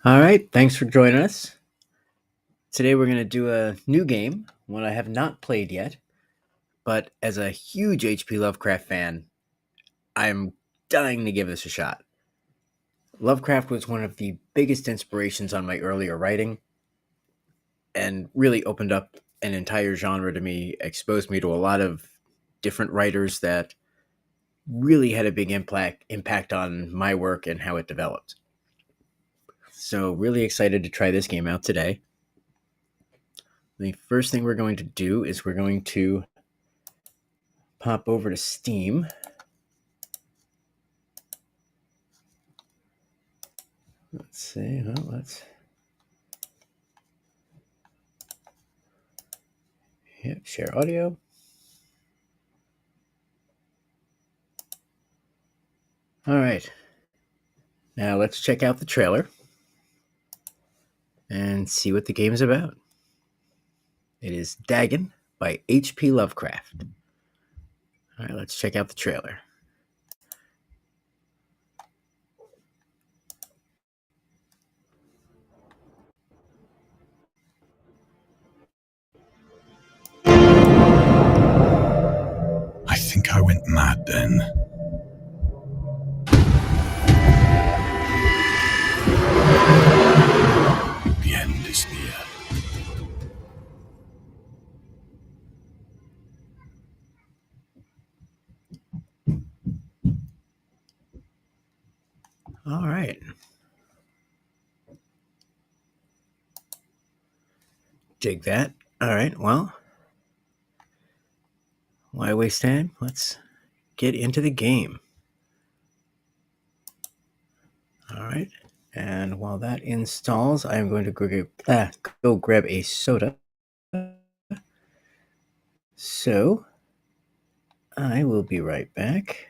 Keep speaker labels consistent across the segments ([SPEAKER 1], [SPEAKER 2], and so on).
[SPEAKER 1] All right, thanks for joining us. Today we're going to do a new game, one I have not played yet, but as a huge H.P. Lovecraft fan, I'm dying to give this a shot. Lovecraft was one of the biggest inspirations on my earlier writing and really opened up an entire genre to me, exposed me to a lot of different writers that really had a big impact on my work and how it developed. So, really excited to try this game out today. The first thing we're going to do is we're going to pop over to Steam. Let's see. Well, let's. Yep, share audio. All right. Now let's check out the trailer and see what the game is about. It is Dagon by H.P. Lovecraft. All right, let's check out the trailer.
[SPEAKER 2] I think I went mad then. The end is near.
[SPEAKER 1] All right. Dig that. All right. Well, why waste time? Let's get into the game. All right. And while that installs, I'm going to go grab a soda. So I will be right back.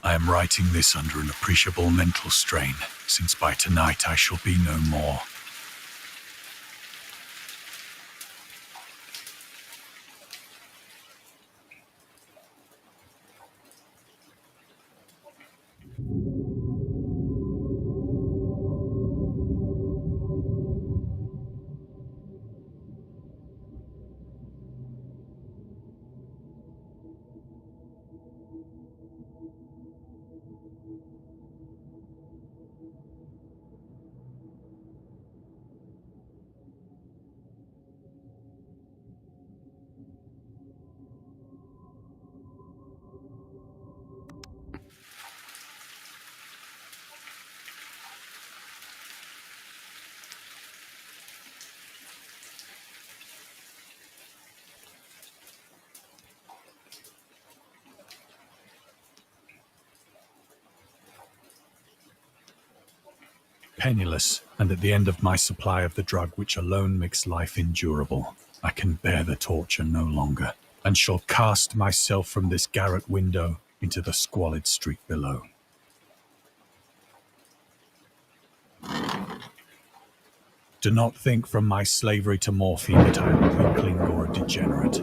[SPEAKER 2] I am writing this under an appreciable mental strain, since by tonight I shall be no more. Penniless, and at the end of my supply of the drug which alone makes life endurable, I can bear the torture no longer, and shall cast myself from this garret window into the squalid street below. Do not think from my slavery to morphine that I am a weakling or a degenerate.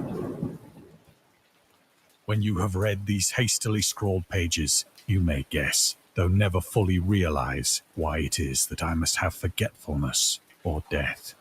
[SPEAKER 2] When you have read these hastily scrawled pages, you may guess, though never fully realize, why it is that I must have forgetfulness or death.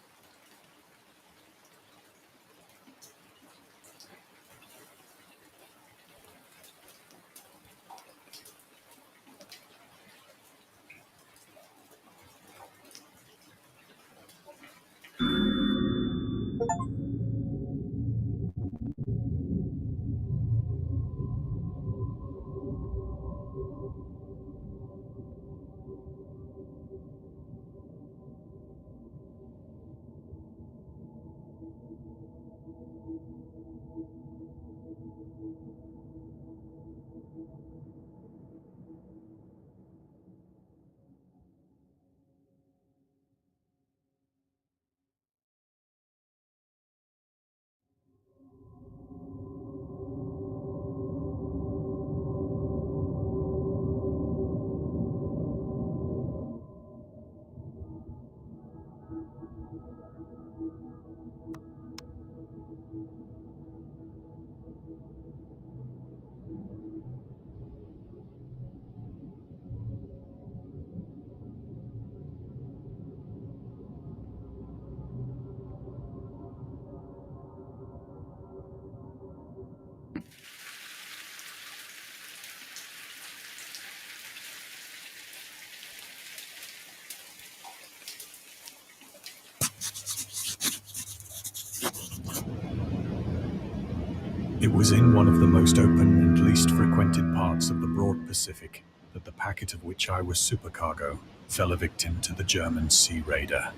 [SPEAKER 2] It was in one of the most open and least frequented parts of the broad Pacific that the packet of which I was supercargo fell a victim to the German sea raider.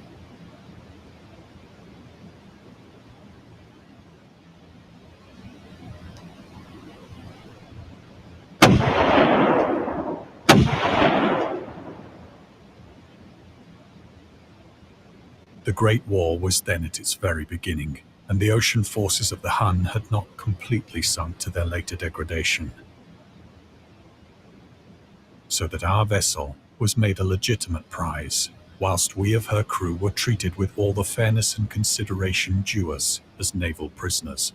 [SPEAKER 2] The Great War was then at its very beginning, and the ocean forces of the Hun had not completely sunk to their later degradation, so that our vessel was made a legitimate prize, whilst we of her crew were treated with all the fairness and consideration due us as naval prisoners.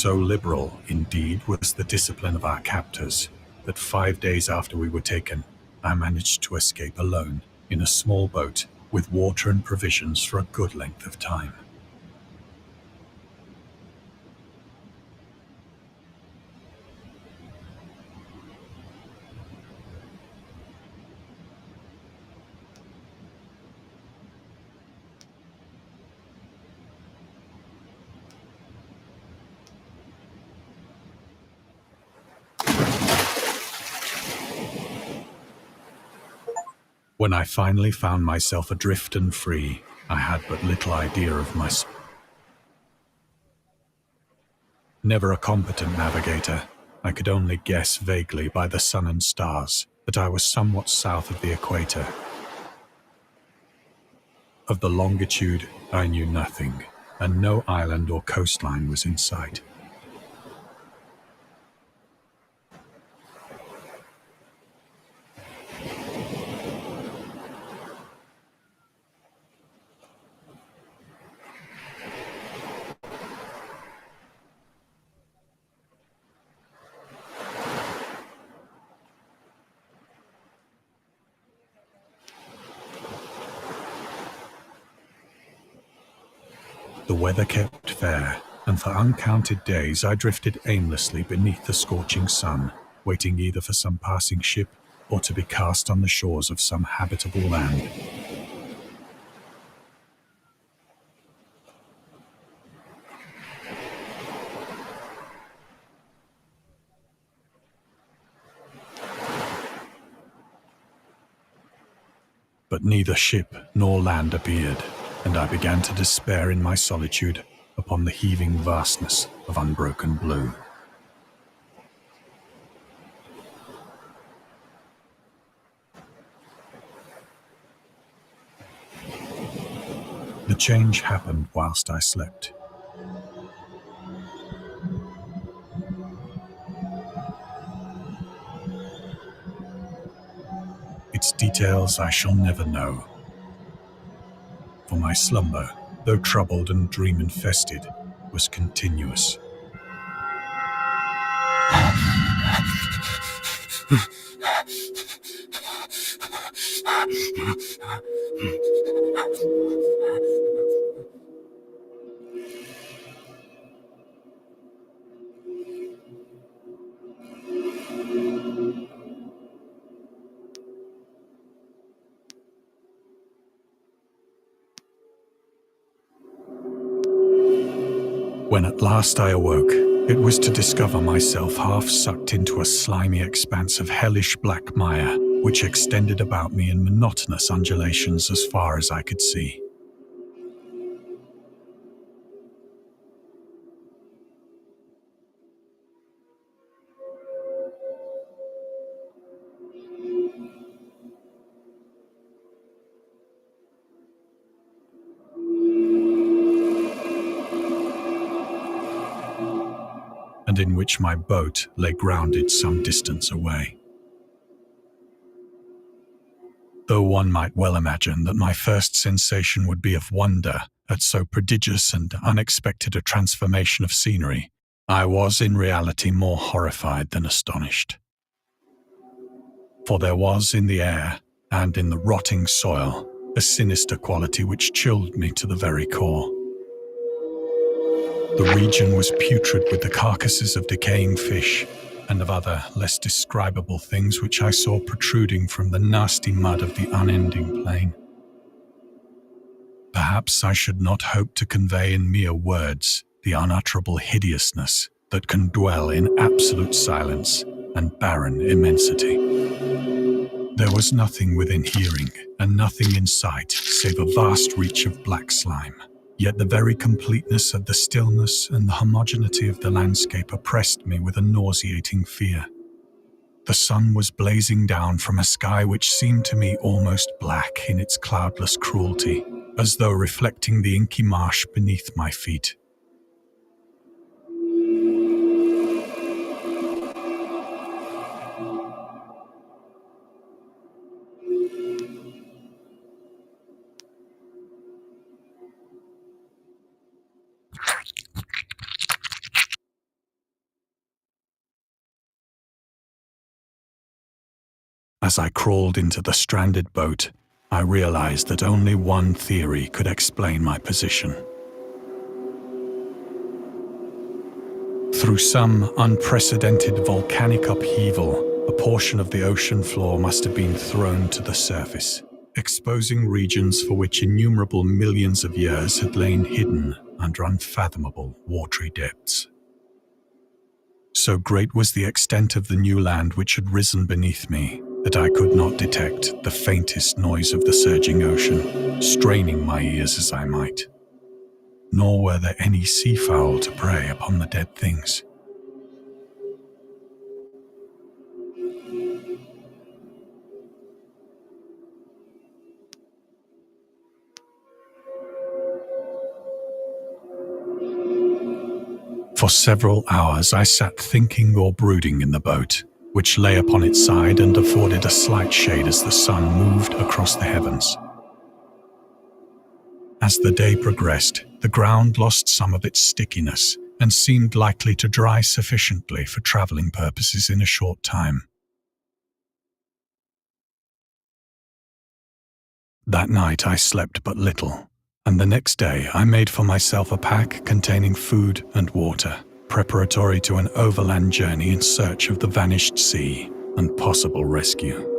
[SPEAKER 2] So liberal, indeed, was the discipline of our captors, that 5 days after we were taken, I managed to escape alone in a small boat with water and provisions for a good length of time. When I finally found myself adrift and free, I had but little idea of myself. Never a competent navigator, I could only guess vaguely by the sun and stars that I was somewhat south of the equator. Of the longitude, I knew nothing, and no island or coastline was in sight. The weather kept fair, and for uncounted days I drifted aimlessly beneath the scorching sun, waiting either for some passing ship or to be cast on the shores of some habitable land. But neither ship nor land appeared, and I began to despair in my solitude upon the heaving vastness of unbroken blue. The change happened whilst I slept. Its details I shall never know, for my slumber, though troubled and dream-infested, was continuous. When at last I awoke, it was to discover myself half sucked into a slimy expanse of hellish black mire, which extended about me in monotonous undulations as far as I could see. And in which my boat lay grounded some distance away. Though one might well imagine that my first sensation would be of wonder at so prodigious and unexpected a transformation of scenery, I was in reality more horrified than astonished. For there was in the air, and in the rotting soil, a sinister quality which chilled me to the very core. The region was putrid with the carcasses of decaying fish and of other less describable things which I saw protruding from the nasty mud of the unending plain. Perhaps I should not hope to convey in mere words the unutterable hideousness that can dwell in absolute silence and barren immensity. There was nothing within hearing and nothing in sight save a vast reach of black slime. Yet the very completeness of the stillness and the homogeneity of the landscape oppressed me with a nauseating fear. The sun was blazing down from a sky which seemed to me almost black in its cloudless cruelty, as though reflecting the inky marsh beneath my feet. As I crawled into the stranded boat, I realized that only one theory could explain my position. Through some unprecedented volcanic upheaval, a portion of the ocean floor must have been thrown to the surface, exposing regions for which innumerable millions of years had lain hidden under unfathomable watery depths. So great was the extent of the new land which had risen beneath me that I could not detect the faintest noise of the surging ocean, straining my ears as I might. Nor were there any seafowl to prey upon the dead things. For several hours I sat thinking or brooding in the boat, which lay upon its side and afforded a slight shade as the sun moved across the heavens. As the day progressed, the ground lost some of its stickiness and seemed likely to dry sufficiently for traveling purposes in a short time. That night I slept but little, and the next day I made for myself a pack containing food and water, preparatory to an overland journey in search of the vanished sea and possible rescue.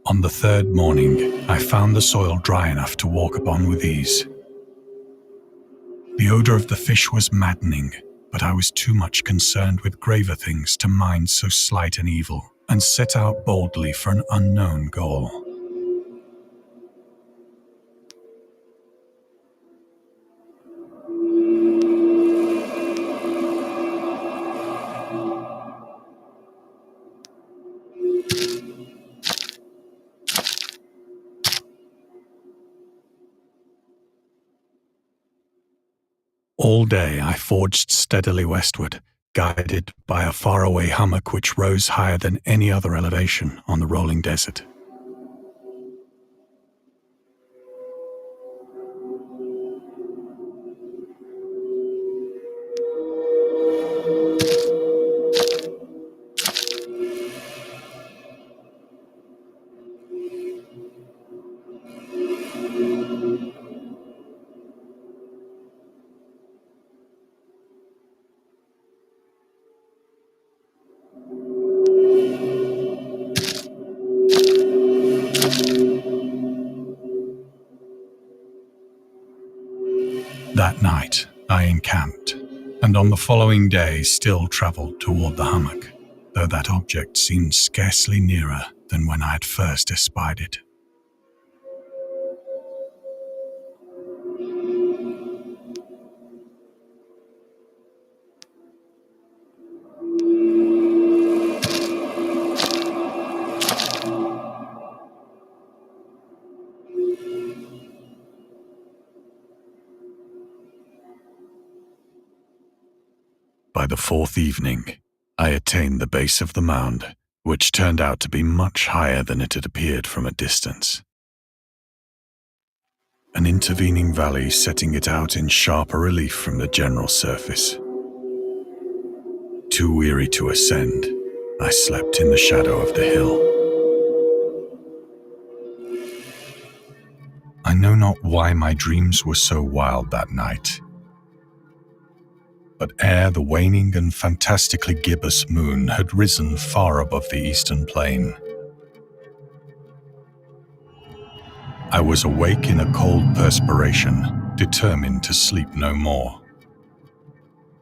[SPEAKER 2] On the third morning, I found the soil dry enough to walk upon with ease. The odor of the fish was maddening, but I was too much concerned with graver things to mind so slight an evil, and set out boldly for an unknown goal. All day I forged steadily westward, guided by a faraway hummock which rose higher than any other elevation on the rolling desert. That night I encamped, and on the following day still travelled toward the hummock, though that object seemed scarcely nearer than when I had first espied it. By the fourth evening, I attained the base of the mound, which turned out to be much higher than it had appeared from a distance. An intervening valley setting it out in sharper relief from the general surface. Too weary to ascend, I slept in the shadow of the hill. I know not why my dreams were so wild that night, but ere the waning and fantastically gibbous moon had risen far above the eastern plain, I was awake in a cold perspiration, determined to sleep no more.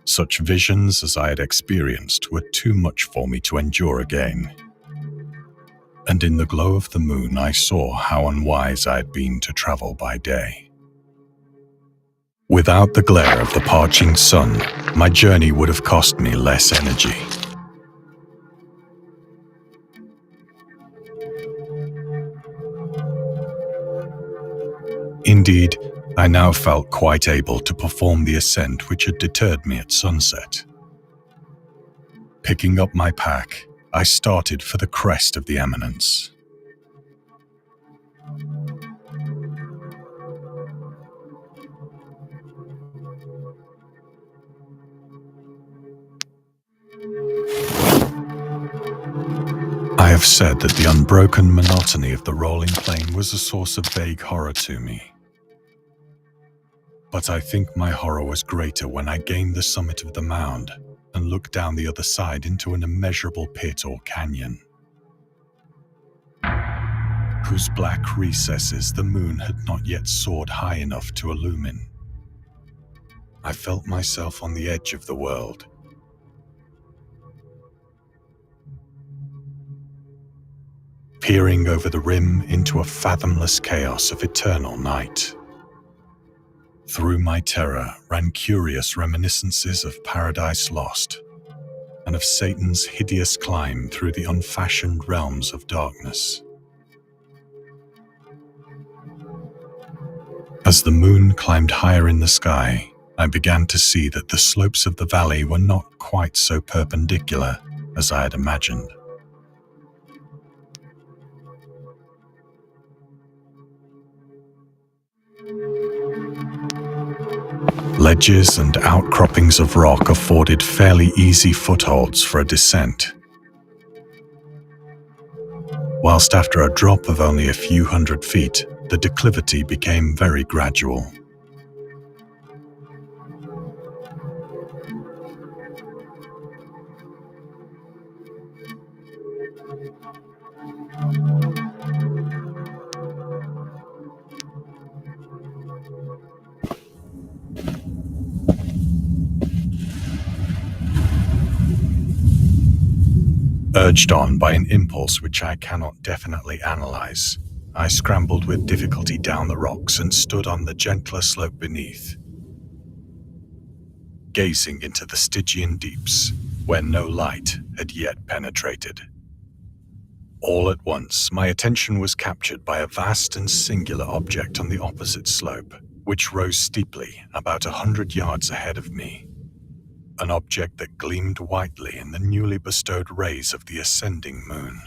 [SPEAKER 2] Such visions as I had experienced were too much for me to endure again. And in the glow of the moon I saw how unwise I had been to travel by day. Without the glare of the parching sun, my journey would have cost me less energy. Indeed, I now felt quite able to perform the ascent which had deterred me at sunset. Picking up my pack, I started for the crest of the eminence. I have said that the unbroken monotony of the rolling plain was a source of vague horror to me. But I think my horror was greater when I gained the summit of the mound and looked down the other side into an immeasurable pit or canyon, whose black recesses the moon had not yet soared high enough to illumine. I felt myself on the edge of the world. Peering over the rim into a fathomless chaos of eternal night. Through my terror ran curious reminiscences of Paradise Lost, and of Satan's hideous climb through the unfashioned realms of darkness. As the moon climbed higher in the sky, I began to see that the slopes of the valley were not quite so perpendicular as I had imagined. Ledges and outcroppings of rock afforded fairly easy footholds for a descent, whilst after a drop of only a few hundred feet, the declivity became very gradual. Urged on by an impulse which I cannot definitely analyze, I scrambled with difficulty down the rocks and stood on the gentler slope beneath, gazing into the Stygian deeps where no light had yet penetrated. All at once, my attention was captured by a vast and singular object on the opposite slope, which rose steeply about 100 yards ahead of me. An object that gleamed whitely in the newly bestowed rays of the ascending moon.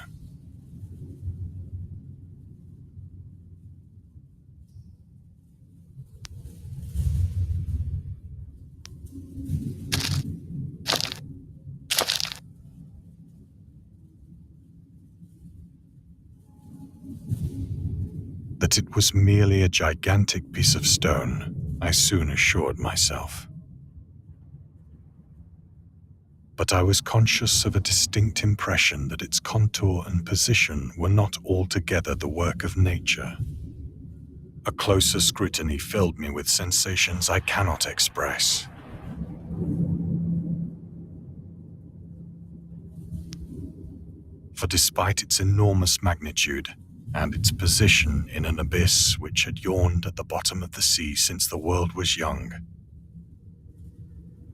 [SPEAKER 2] That it was merely a gigantic piece of stone, I soon assured myself. But I was conscious of a distinct impression that its contour and position were not altogether the work of nature. A closer scrutiny filled me with sensations I cannot express. For despite its enormous magnitude, and its position in an abyss which had yawned at the bottom of the sea since the world was young,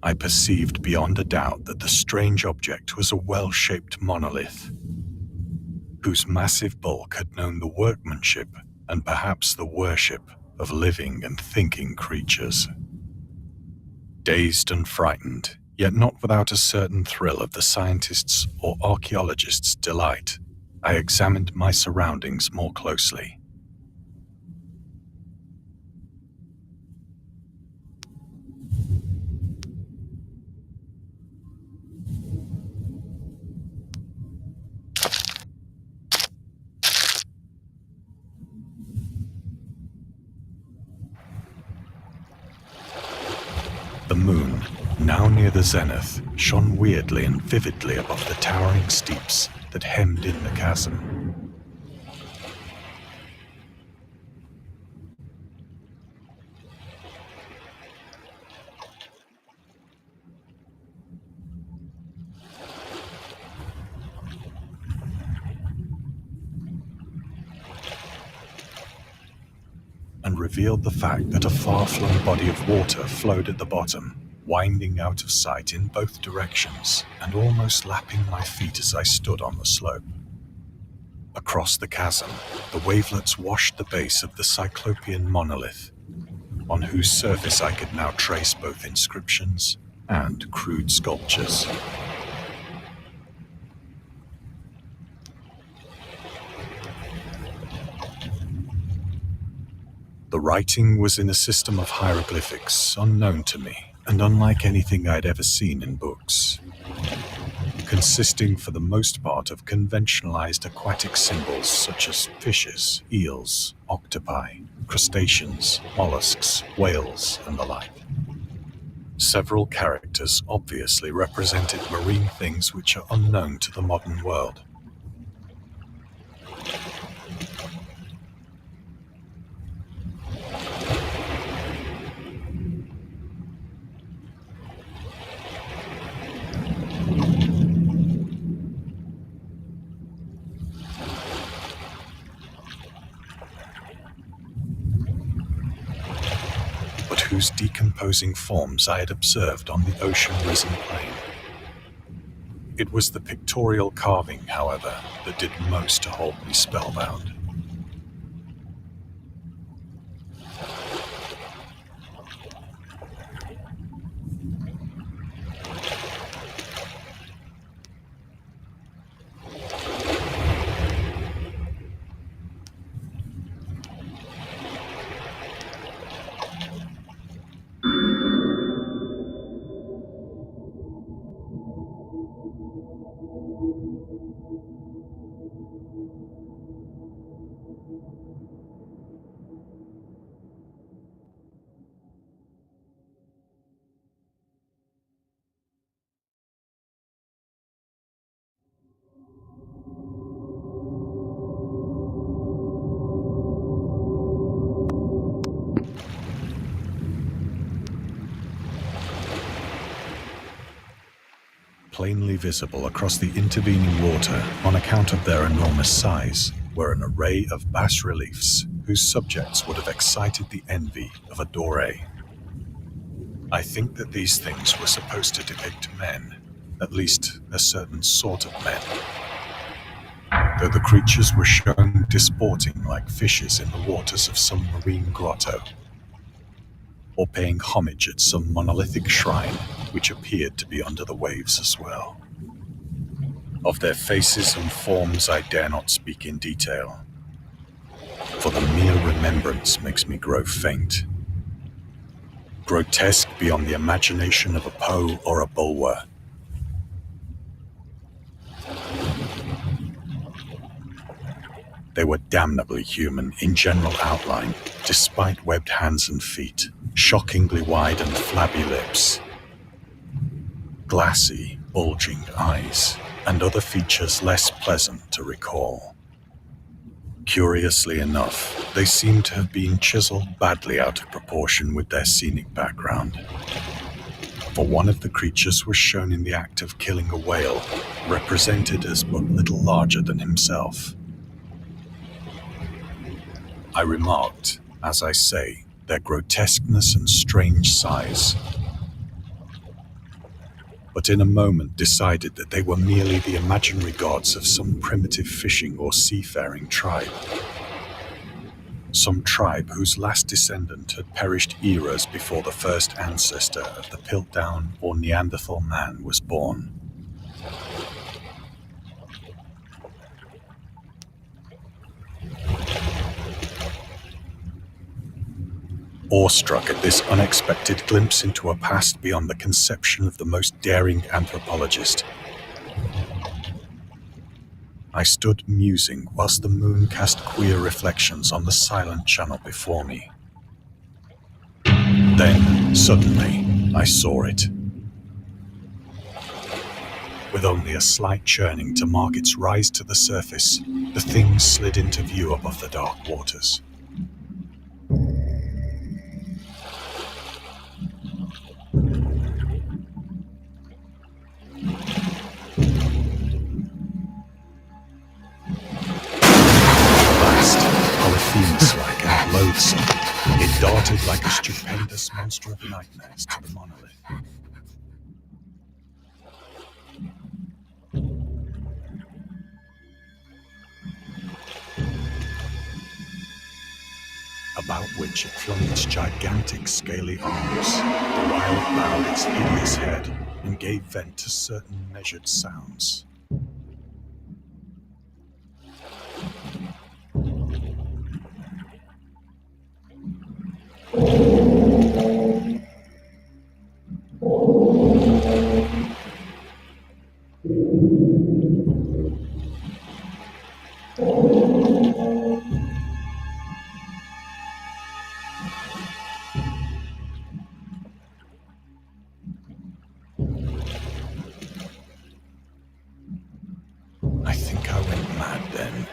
[SPEAKER 2] I perceived beyond a doubt that the strange object was a well-shaped monolith, whose massive bulk had known the workmanship and perhaps the worship of living and thinking creatures. Dazed and frightened, yet not without a certain thrill of the scientist's or archaeologist's delight, I examined my surroundings more closely. The moon, now near the zenith, shone weirdly and vividly above the towering steeps that hemmed in the chasm. And revealed the fact that a far-flung body of water flowed at the bottom, winding out of sight in both directions and almost lapping my feet as I stood on the slope. Across the chasm, the wavelets washed the base of the Cyclopean monolith, on whose surface I could now trace both inscriptions and crude sculptures. The writing was in a system of hieroglyphics unknown to me and unlike anything I'd ever seen in books, consisting for the most part of conventionalized aquatic symbols such as fishes, eels, octopi, crustaceans, mollusks, whales, and the like. Several characters obviously represented marine things which are unknown to the modern world. But whose decomposing forms I had observed on the ocean-risen plain. It was the pictorial carving, however, that did most to hold me spellbound. Plainly visible across the intervening water on account of their enormous size were an array of bas-reliefs whose subjects would have excited the envy of a Doré. I think that these things were supposed to depict men, at least a certain sort of men, though the creatures were shown disporting like fishes in the waters of some marine grotto, or paying homage at some monolithic shrine which appeared to be under the waves as well. Of their faces and forms I dare not speak in detail, for the mere remembrance makes me grow faint. Grotesque beyond the imagination of a Poe or a Bulwer. They were damnably human in general outline, despite webbed hands and feet, shockingly wide and flabby lips, glassy, bulging eyes, and other features less pleasant to recall. Curiously enough, they seem to have been chiseled badly out of proportion with their scenic background. For one of the creatures was shown in the act of killing a whale, represented as but little larger than himself. I remarked, as I say, their grotesqueness and strange size, but in a moment decided that they were merely the imaginary gods of some primitive fishing or seafaring tribe. Some tribe whose last descendant had perished eras before the first ancestor of the Piltdown or Neanderthal man was born. Awestruck at this unexpected glimpse into a past beyond the conception of the most daring anthropologist, I stood musing whilst the moon cast queer reflections on the silent channel before me. Then, suddenly, I saw it. With only a slight churning to mark its rise to the surface, the thing slid into view above the dark waters. Polyphemus-like and loathsome, it darted like a stupendous monster of nightmares to the monolith. about which it flung its gigantic scaly arms, the while it bowed its hideous head and gave vent to certain measured sounds. I think I went mad then.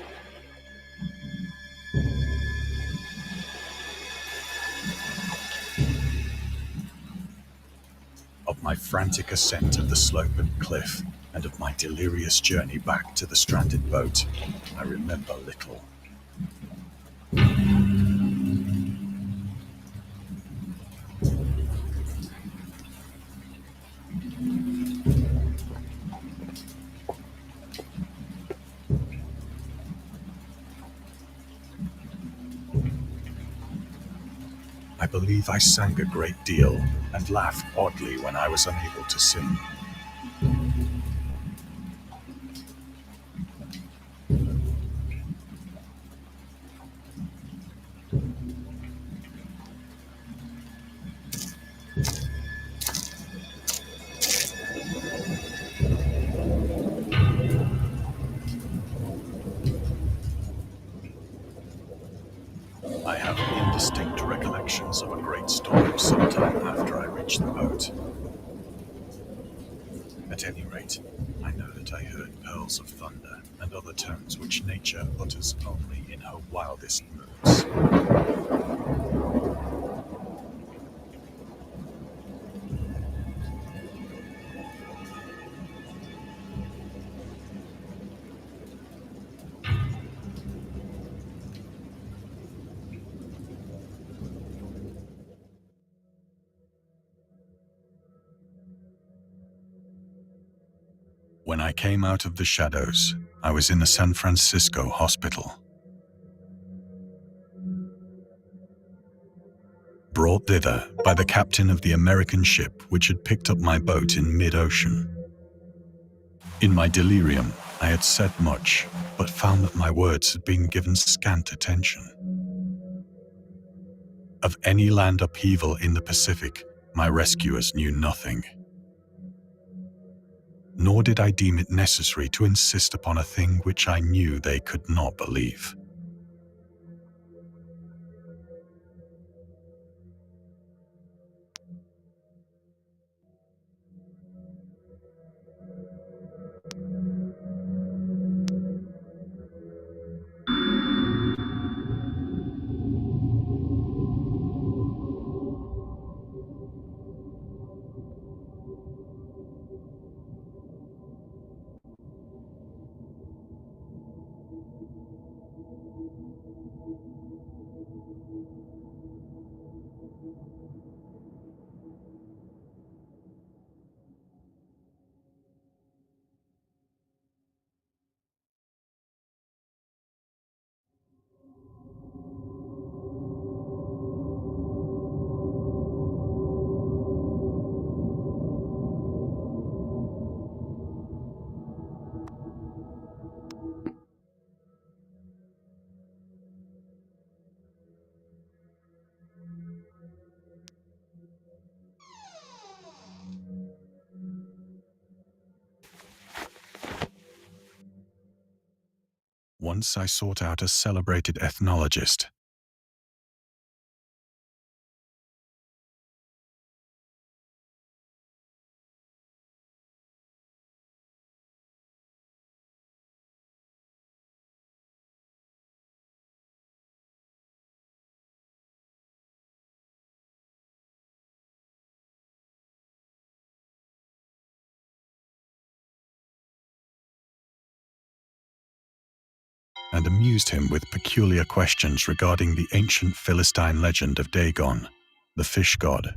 [SPEAKER 2] Of my frantic ascent of the sloping cliff, and of my delirious journey back to the stranded boat, I remember little. I believe I sang a great deal and laughed oddly when I was unable to sing. I have indistinct recollections of a great storm sometime after I reached the boat. At any rate, I know that I heard pearls of thunder and other tones which nature utters only in her wildest moods. When I came out of the shadows, I was in a San Francisco hospital. Brought thither by the captain of the American ship which had picked up my boat in mid-ocean. In my delirium, I had said much, but found that my words had been given scant attention. Of any land upheaval in the Pacific, my rescuers knew nothing. Nor did I deem it necessary to insist upon a thing which I knew they could not believe. Once I sought out a celebrated ethnologist. And amused him with peculiar questions regarding the ancient Philistine legend of Dagon, the fish god.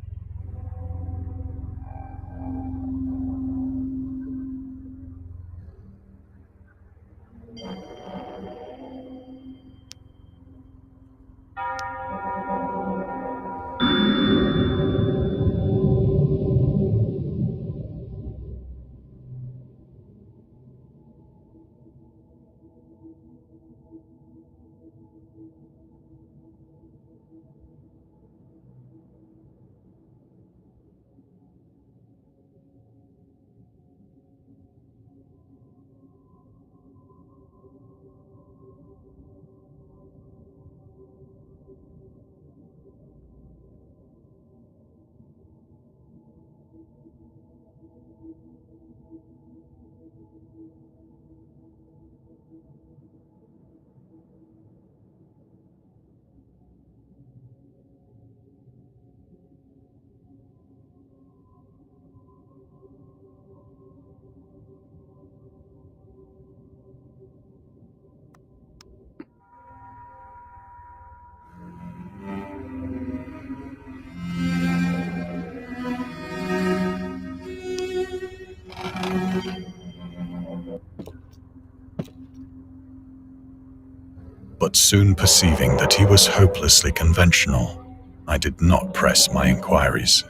[SPEAKER 2] but soon perceiving that he was hopelessly conventional, I did not press my inquiries.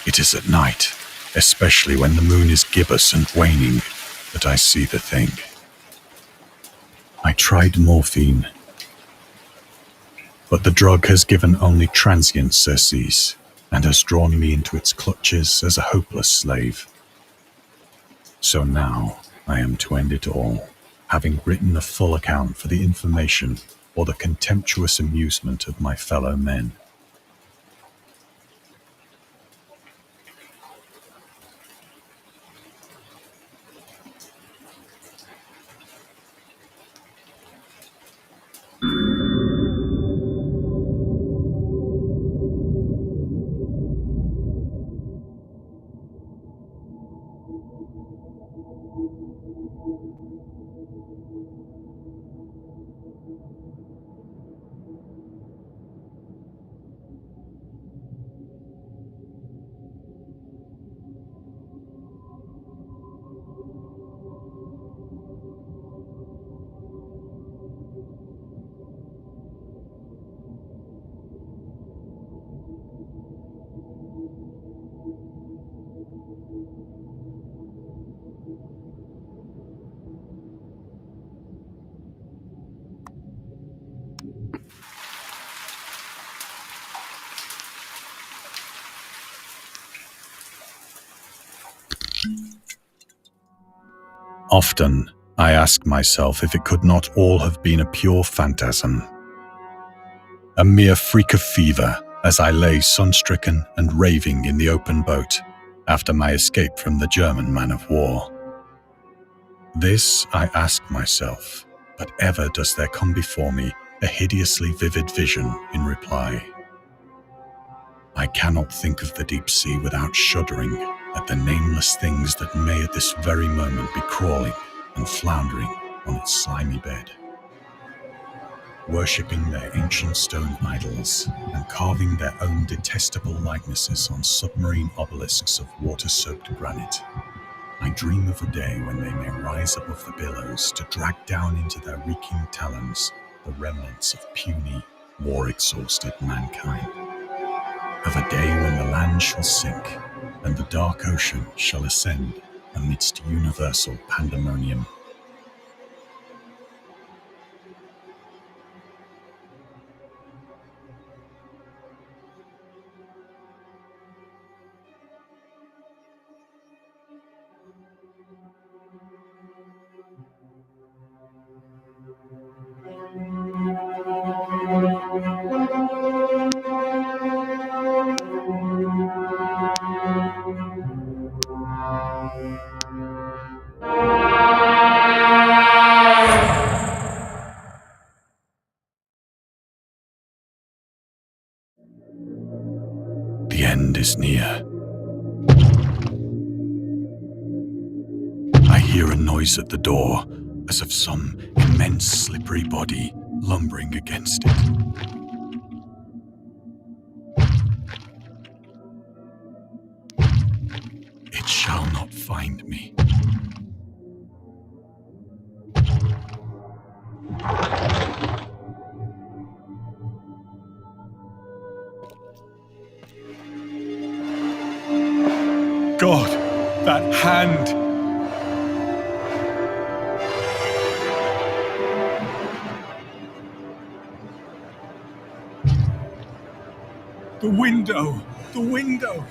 [SPEAKER 2] It is at night, especially when the moon is gibbous and waning, that I see the thing. I tried morphine, but the drug has given only transient surcease and has drawn me into its clutches as a hopeless slave. So now I am to end it all, having written a full account for the information or the contemptuous amusement of my fellow men. Often, I ask myself if it could not all have been a pure phantasm, a mere freak of fever as I lay sun-stricken and raving in the open boat after my escape from the German man-of-war. This I ask myself, but ever does there come before me a hideously vivid vision in reply. I cannot think of the deep sea without shuddering at the nameless things that may at this very moment be crawling and floundering on its slimy bed, worshipping their ancient stone idols and carving their own detestable likenesses on submarine obelisks of water-soaked granite. I dream of a day when they may rise above the billows to drag down into their reeking talons the remnants of puny, war-exhausted mankind. Of a day when the land shall sink and the dark ocean shall ascend amidst universal pandemonium. is near. I hear a noise at the door, as of some immense slippery body lumbering against it. It shall not find me. God, that hand! The window! The window!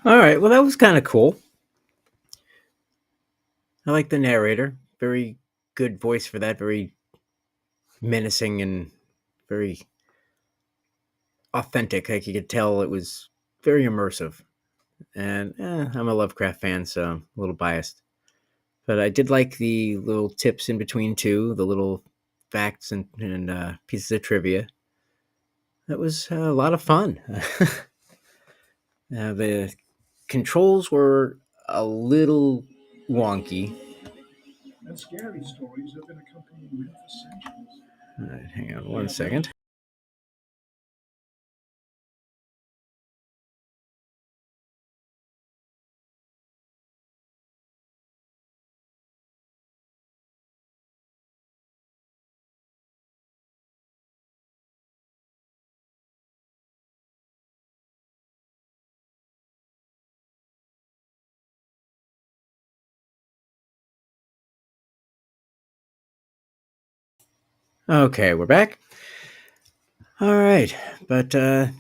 [SPEAKER 1] All right, well, that was kind of cool. I like the narrator. Very good voice for that. Very menacing and very authentic. Like you could tell it was very immersive. And I'm a Lovecraft fan, so I'm a little biased. But I did like the little tips in between, too, the little facts and pieces of trivia. That was a lot of fun. The controls were a little wonky.
[SPEAKER 3] And scary stories have been accompanying men for centuries.
[SPEAKER 1] All right, hang on one second. Okay, we're back. All right, but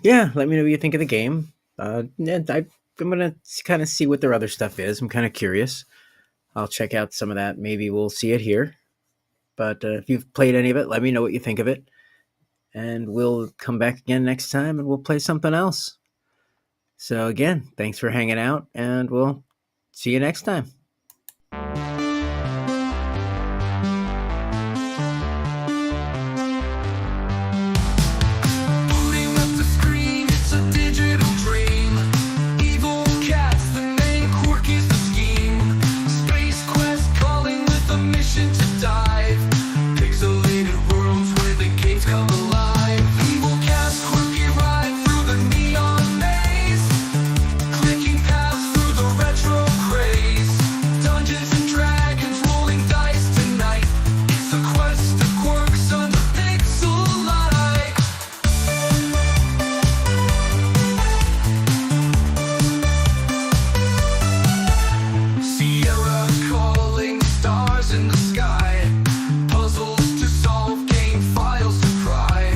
[SPEAKER 1] yeah, let me know what you think of the game. Yeah, I'm gonna kind of see what their other stuff is. I'm kind of curious. I'll check out some of that. Maybe we'll see it here. But if you've played any of it, let me know what you think of it. And we'll come back again next time and we'll play something else. So, again, thanks for hanging out, and we'll see you next time.
[SPEAKER 4] Booting up the screen, it's a digital dream. Evil cats, the name, Quirky's the scheme. Space quest calling with a mission to dive. Pixelated worlds where the games come alive. Evil cats, Quirky ride through the neon maze. Clicking paths through the retro craze. Dungeons and dragons rolling dice tonight. It's the quest of quirks under pixel light. Sierra calling, stars in the sky. Puzzles to solve, game files to pry.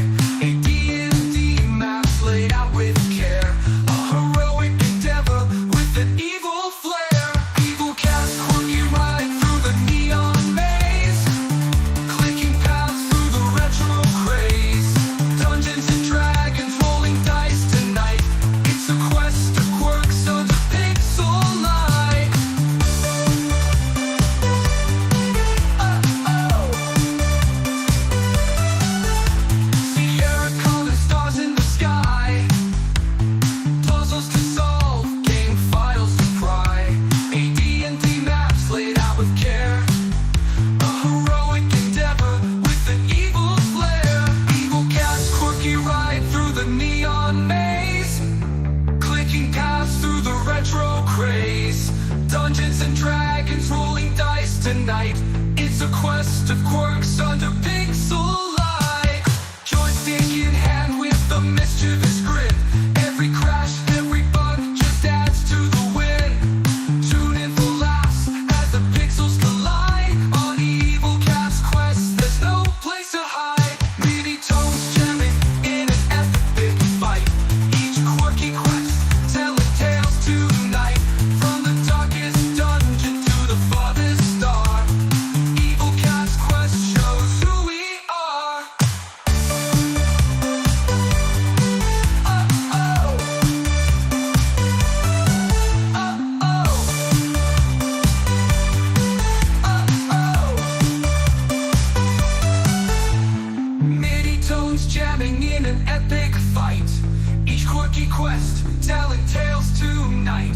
[SPEAKER 4] jamming in an epic fight. Each quirky quest telling tales tonight